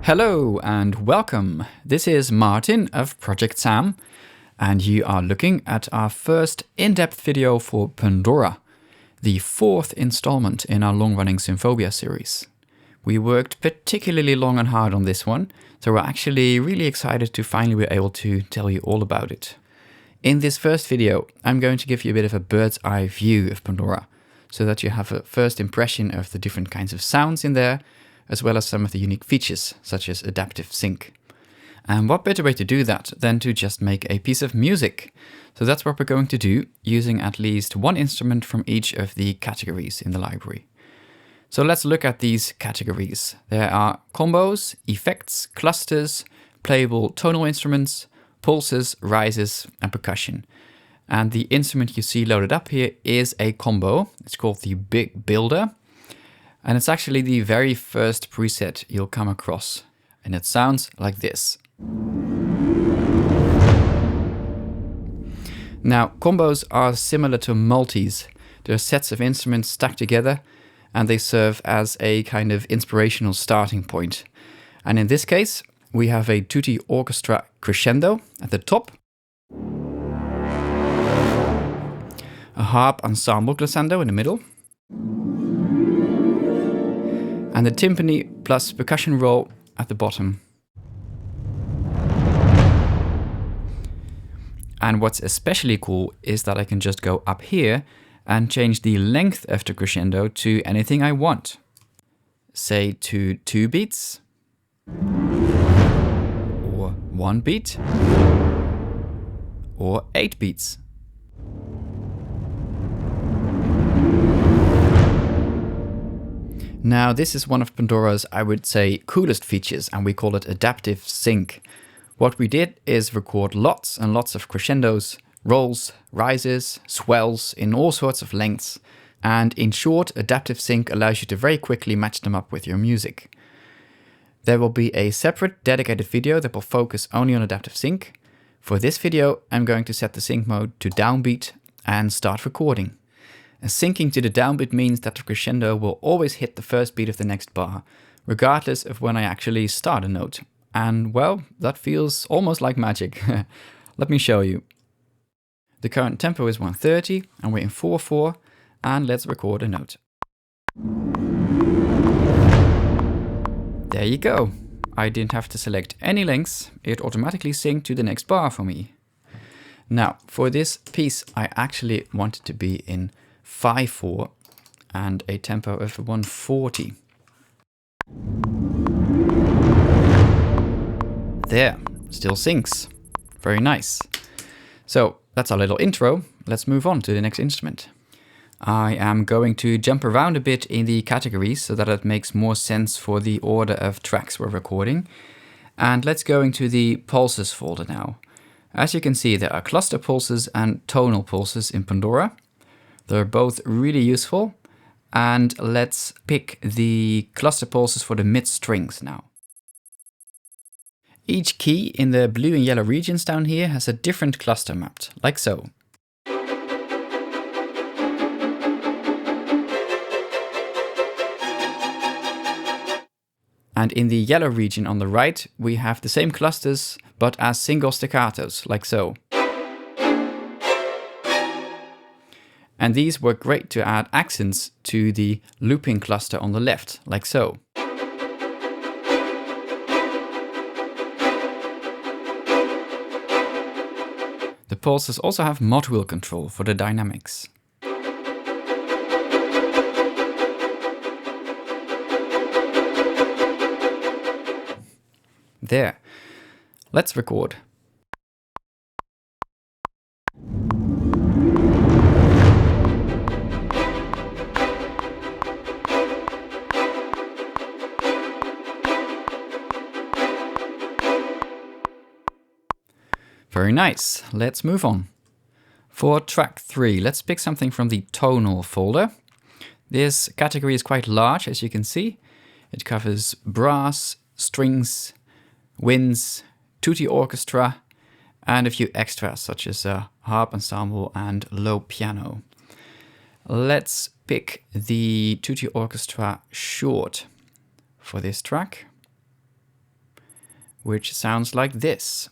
Hello and welcome. This is Martin of Project Sam, and you are looking at our first in-depth video for Pandora, the fourth installment in our long-running Synphobia series. We worked particularly long and hard on this one, so we're actually really excited to finally be able to tell you all about it. In this first video, I'm going to give you a bit of a bird's eye view of Pandora, so that you have a first impression of the different kinds of sounds in there, as well as some of the unique features, such as adaptive sync. And what better way to do that than to just make a piece of music? So that's what we're going to do, using at least one instrument from each of the categories in the library. So let's look at these categories. There are combos, effects, clusters, playable tonal instruments, pulses, rises, and percussion. And the instrument you see loaded up here is a combo. It's called the Big Builder. And it's actually the very first preset you'll come across. And it sounds like this. Now, combos are similar to multis. They're sets of instruments stacked together, and they serve as a kind of inspirational starting point. And in this case, we have a tutti orchestra crescendo at the top, a harp ensemble glissando in the middle, and the timpani plus percussion roll at the bottom. And what's especially cool is that I can just go up here and change the length of the crescendo to anything I want. Say to 2 beats, or 1 beat, or 8 beats. Now, this is one of Pandora's, I would say, coolest features, and we call it adaptive sync. What we did is record lots and lots of crescendos, rolls, rises, swells in all sorts of lengths. And in short, adaptive sync allows you to very quickly match them up with your music. There will be a separate dedicated video that will focus only on adaptive sync. For this video, I'm going to set the sync mode to downbeat and start recording. And syncing to the downbeat means that the crescendo will always hit the first beat of the next bar, regardless of when I actually start a note. And well, that feels almost like magic. Let me show you. The current tempo is 130, and we're in 4/4, and let's record a note. There you go. I didn't have to select any lengths, it automatically synced to the next bar for me. Now, for this piece, I actually want it to be in 5/4 and a tempo of 140. There, still syncs. Very nice. So that's our little intro. Let's move on to the next instrument. I am going to jump around a bit in the categories so that it makes more sense for the order of tracks we're recording. And let's go into the pulses folder now. As you can see, there are cluster pulses and tonal pulses in Pandora. They're both really useful. And let's pick the cluster pulses for the mid strings now. Each key in the blue and yellow regions down here has a different cluster mapped, like so. And in the yellow region on the right, we have the same clusters, but as single staccatos, like so. And these work great to add accents to the looping cluster on the left, like so. The pulses also have mod wheel control for the dynamics. There. Let's record. Very nice. Let's move on. For track 3, let's pick something from the tonal folder. This category is quite large, as you can see. It covers brass, strings, winds, tutti orchestra, and a few extras such as a harp ensemble and low piano. Let's pick the tutti orchestra short for this track. which sounds like this.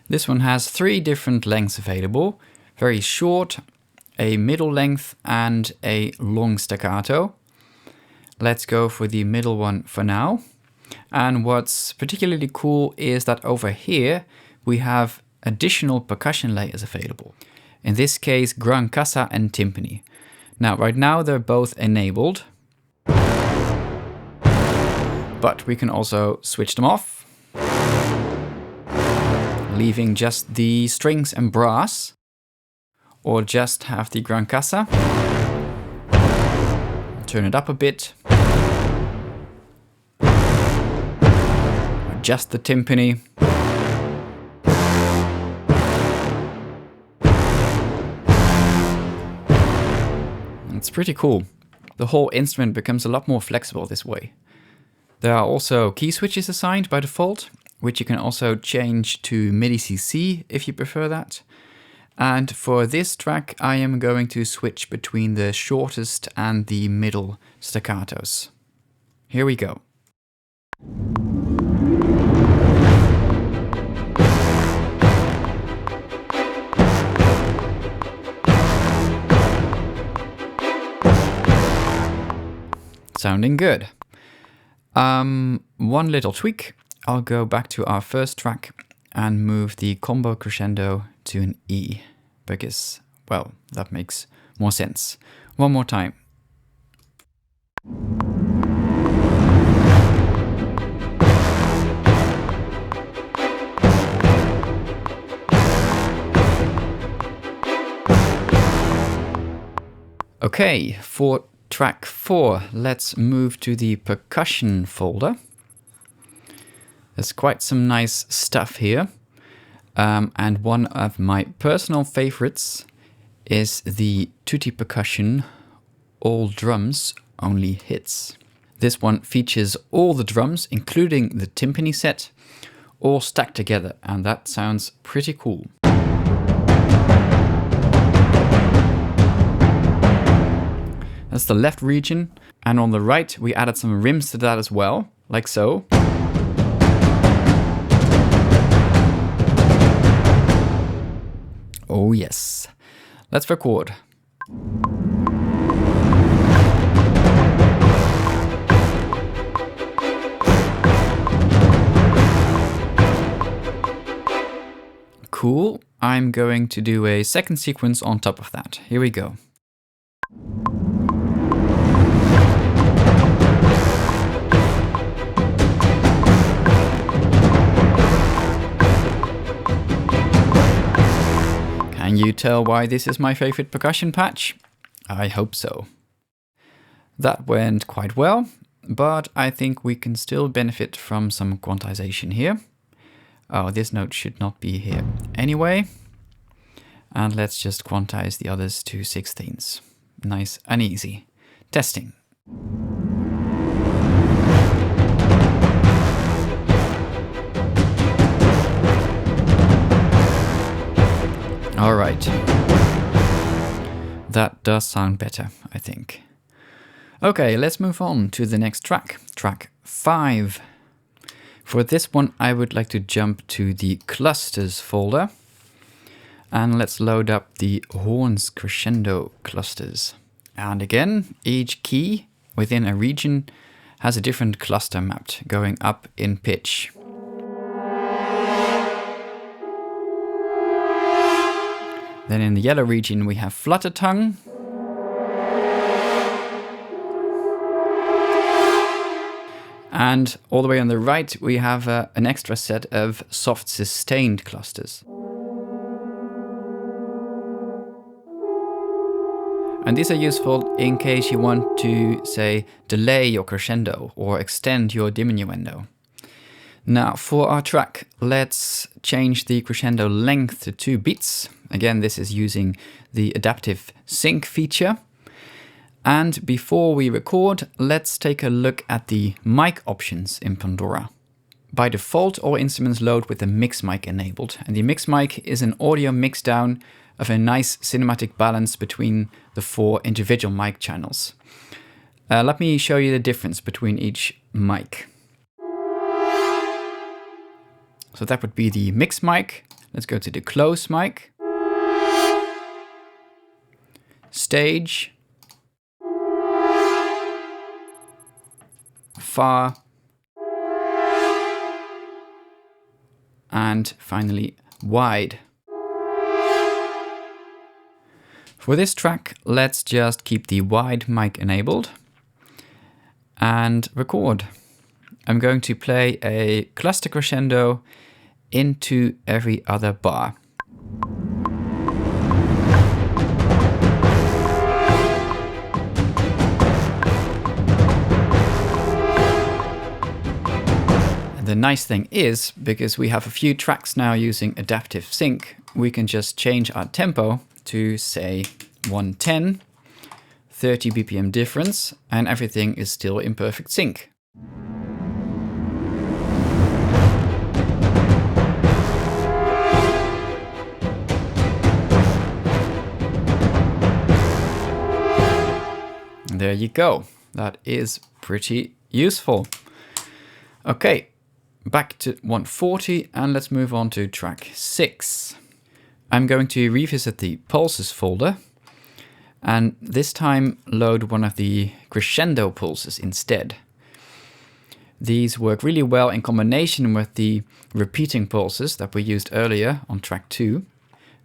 This one has 3 different lengths available: very short, a middle length, and a long staccato. Let's go for the middle one for now. And what's particularly cool is that over here we have additional percussion layers available. In this case, gran cassa and timpani. Now, right now they're both enabled, but we can also switch them off, leaving just the strings and brass, or just have the gran cassa. Turn it up a bit. Adjust the timpani. It's pretty cool. The whole instrument becomes a lot more flexible this way. There are also key switches assigned by default, which you can also change to MIDI CC if you prefer that. And for this track, I am going to switch between the shortest and the middle staccatos. Here we go. Sounding good. One little tweak. I'll go back to our first track and move the combo crescendo to an E, because, well, that makes more sense. One more time. Okay, for track 4, let's move to the percussion folder. There's quite some nice stuff here. And one of my personal favorites is the Tutti Percussion All Drums Only Hits. This one features all the drums, including the timpani set, all stacked together, and that sounds pretty cool. That's the left region, and on the right we added some rims to that as well, like so. Oh yes. Let's record. Cool. I'm going to do a second sequence on top of that. Here we go. Can you tell why this is my favorite percussion patch? I hope so. That went quite well, but I think we can still benefit from some quantization here. Oh, this note should not be here anyway. And let's just quantize the others to 16ths. Nice and easy. Testing. All right. That does sound better, I think. Okay, let's move on to the next track, track 5. For this one, I would like to jump to the clusters folder. And let's load up the horns crescendo clusters. And again, each key within a region has a different cluster mapped, going up in pitch. Then in the yellow region we have flutter tongue. And all the way on the right we have an extra set of soft sustained clusters. And these are useful in case you want to, say, delay your crescendo or extend your diminuendo. Now for our track, let's change the crescendo length to 2 beats. Again, this is using the adaptive sync feature. And before we record, let's take a look at the mic options in Pandora. By default, all instruments load with the mix mic enabled. And the mix mic is an audio mix down of a nice cinematic balance between the 4 individual mic channels. Let me show you the difference between each mic. So that would be the mix mic. Let's go to the close mic. Stage. Far. And finally, wide. For this track, let's just keep the wide mic enabled and record. I'm going to play a cluster crescendo into every other bar. The nice thing is, because we have a few tracks now using adaptive sync, we can just change our tempo to say 110, 30 BPM difference, and everything is still in perfect sync. There you go. That is pretty useful. Okay. Back to 140 and let's move on to track 6. I'm going to revisit the pulses folder and this time load one of the crescendo pulses instead. These work really well in combination with the repeating pulses that we used earlier on track 2.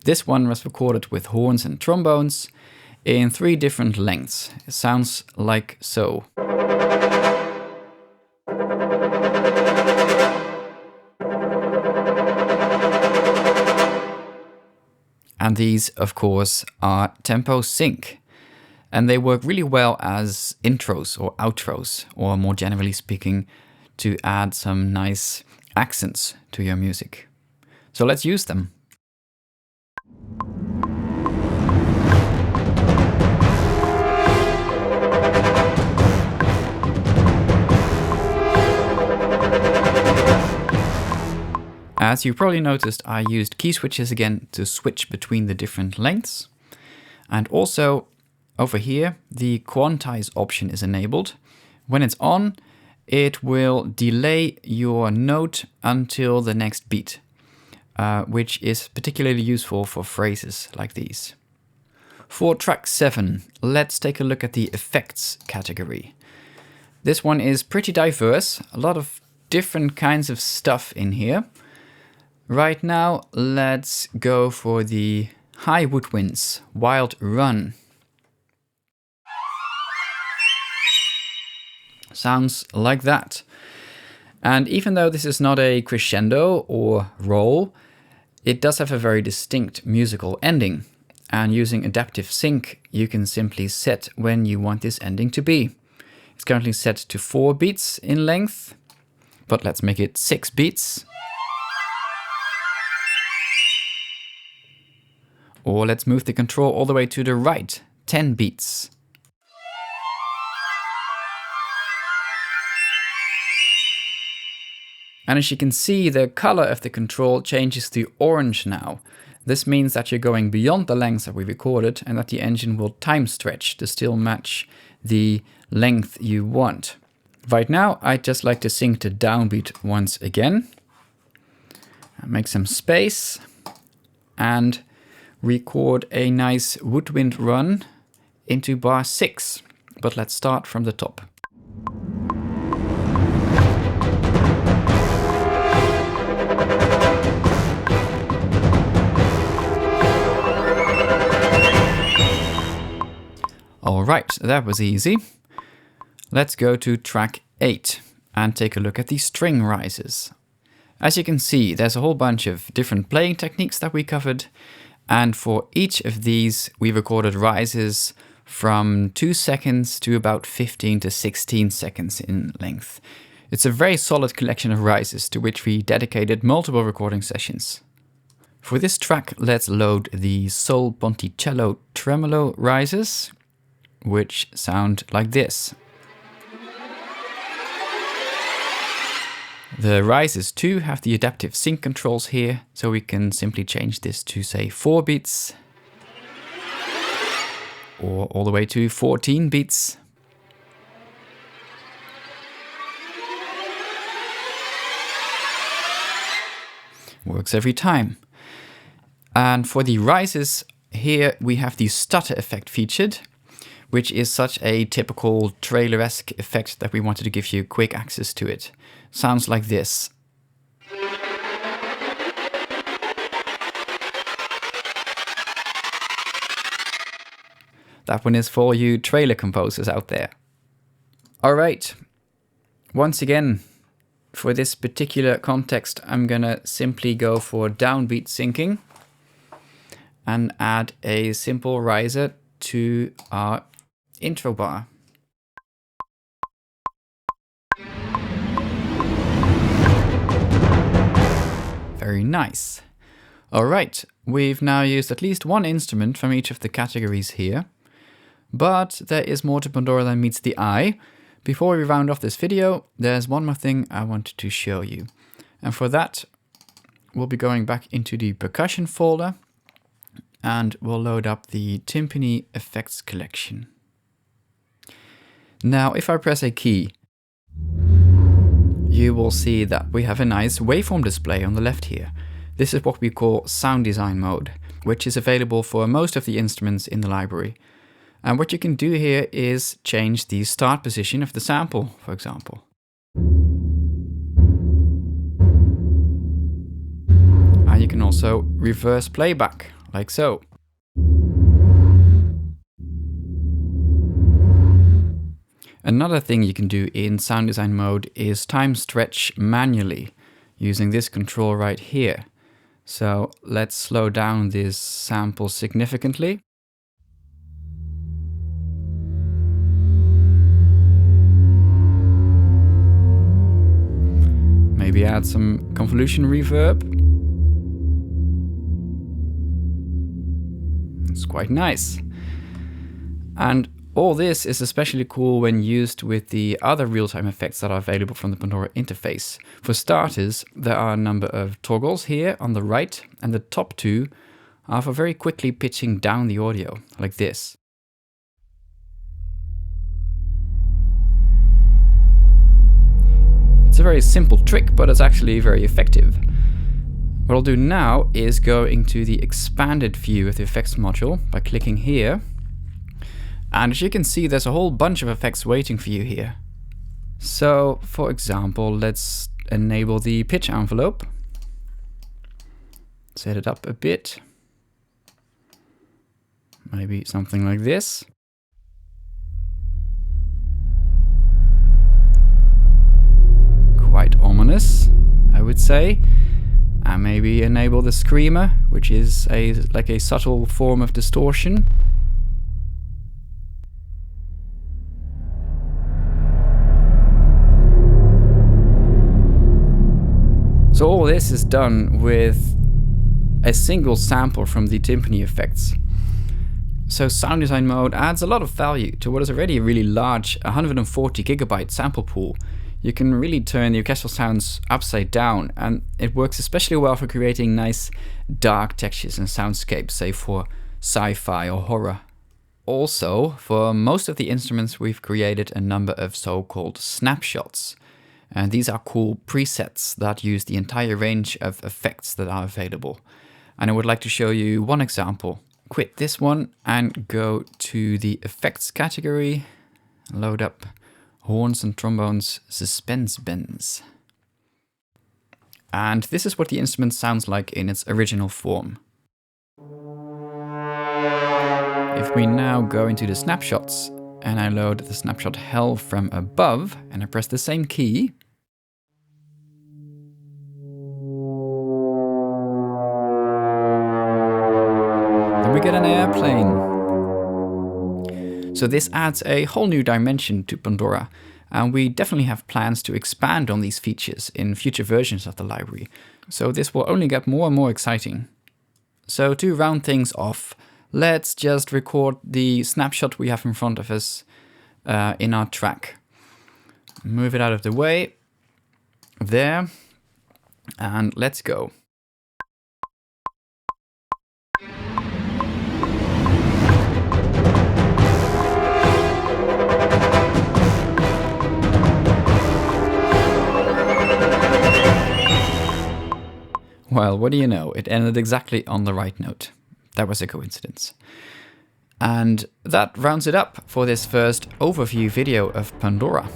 This one was recorded with horns and trombones in 3 different lengths. It sounds like so. And these, of course, are tempo sync. And they work really well as intros or outros, or more generally speaking, to add some nice accents to your music. So let's use them. As you probably noticed, I used key switches again to switch between the different lengths. And also over here, the quantize option is enabled. When it's on, it will delay your note until the next beat, which is particularly useful for phrases like these. For track 7, let's take a look at the effects category. This one is pretty diverse, a lot of different kinds of stuff in here. Right now, let's go for the high woodwinds, Wild Run. Sounds like that. And even though this is not a crescendo or roll, it does have a very distinct musical ending. And using adaptive sync, you can simply set when you want this ending to be. It's currently set to 4 beats in length, but let's make it 6 beats. Or let's move the control all the way to the right, 10 beats. And as you can see, the color of the control changes to orange now. This means that you're going beyond the length that we recorded and that the engine will time stretch to still match the length you want. Right now, I'd just like to sync the downbeat once again. Make some space and record a nice woodwind run into bar 6, but let's start from the top. Alright, that was easy. Let's go to track 8 and take a look at the string rises. As you can see, there's a whole bunch of different playing techniques that we covered. And for each of these, we recorded rises from 2 seconds to about 15 to 16 seconds in length. It's a very solid collection of rises to which we dedicated multiple recording sessions. For this track, let's load the Sol Ponticello tremolo rises, which sound like this. The rises too have the adaptive sync controls here, so we can simply change this to say 4 beats, or all the way to 14 beats. Works every time. And for the rises, here we have the stutter effect featured, which is such a typical trailer-esque effect that we wanted to give you quick access to it. Sounds like this. That one is for you trailer composers out there. Alright, once again, for this particular context, I'm gonna simply go for downbeat syncing and add a simple riser to our intro bar. Very nice. Alright, we've now used at least one instrument from each of the categories here, but there is more to Pandora than meets the eye. Before we round off this video, there's one more thing I wanted to show you. And for that, we'll be going back into the percussion folder and we'll load up the timpani effects collection. Now, if I press a key, you will see that we have a nice waveform display on the left here. This is what we call sound design mode, which is available for most of the instruments in the library. And what you can do here is change the start position of the sample, for example. And you can also reverse playback, like so. Another thing you can do in sound design mode is time stretch manually, using this control right here. So let's slow down this sample significantly. Maybe add some convolution reverb. It's quite nice. And all this is especially cool when used with the other real-time effects that are available from the Pandora interface. For starters, there are a number of toggles here on the right, and the top two are for very quickly pitching down the audio, like this. It's a very simple trick, but it's actually very effective. What I'll do now is go into the expanded view of the effects module by clicking here. And as you can see, there's a whole bunch of effects waiting for you here. So, for example, let's enable the pitch envelope. Set it up a bit. Maybe something like this. Quite ominous, I would say. And maybe enable the screamer, which is like a subtle form of distortion. So all this is done with a single sample from the timpani effects. So sound design mode adds a lot of value to what is already a really large 140 gigabyte sample pool. You can really turn the orchestral sounds upside down, and it works especially well for creating nice dark textures and soundscapes, say for sci-fi or horror. Also, for most of the instruments we've created a number of so-called snapshots. And these are cool presets that use the entire range of effects that are available. And I would like to show you one example. Quit this one and go to the effects category, load up horns and trombones suspense bends. And this is what the instrument sounds like in its original form. If we now go into the snapshots, and I load the snapshot hell from above, and I press the same key, then we get an airplane. So this adds a whole new dimension to Pandora, and we definitely have plans to expand on these features in future versions of the library. So this will only get more and more exciting. So to round things off, let's just record the snapshot we have in front of us in our track. Move it out of the way. There. And let's go. Well, what do you know? It ended exactly on the right note. That was a coincidence. And that rounds it up for this first overview video of Pandora.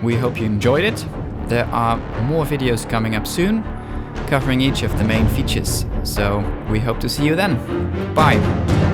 We hope you enjoyed it. There are more videos coming up soon, covering each of the main features. So we hope to see you then. Bye!